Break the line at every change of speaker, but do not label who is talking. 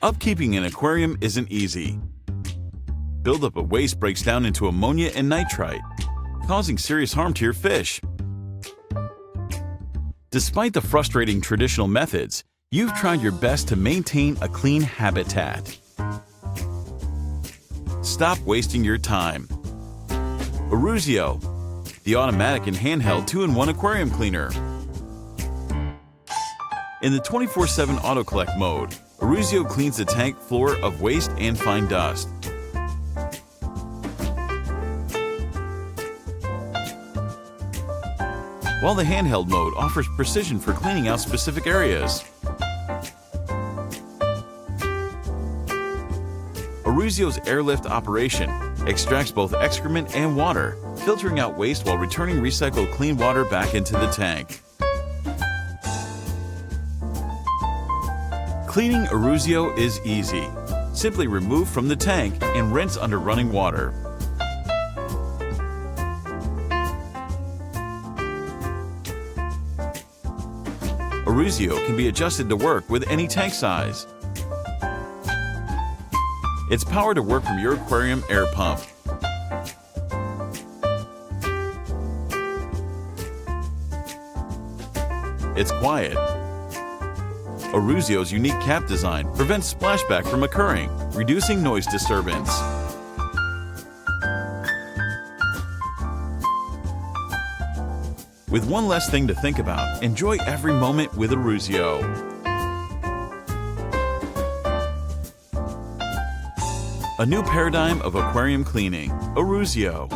Upkeeping an aquarium isn't easy. Buildup of waste breaks down into ammonia and nitrite, causing serious harm to your fish. Despite the frustrating traditional methods, you've tried your best to maintain a clean habitat. Stop wasting your time. Iruzio, the automatic and handheld 2-in-1 aquarium cleaner. In the 24/7 auto-collect mode, Iruzio cleans the tank floor of waste and fine dust. While the handheld mode offers precision for cleaning out specific areas. Iruzio's airlift operation extracts both excrement and water, filtering out waste while returning recycled clean water back into the tank. Cleaning Iruzio is easy. Simply remove from the tank and rinse under running water. Iruzio can be adjusted to work with any tank size. It's powered to work from your aquarium air pump. It's quiet. Iruzio's unique cap design prevents splashback from occurring, reducing noise disturbance. With one less thing to think about, enjoy every moment with Iruzio. A new paradigm of aquarium cleaning. Iruzio.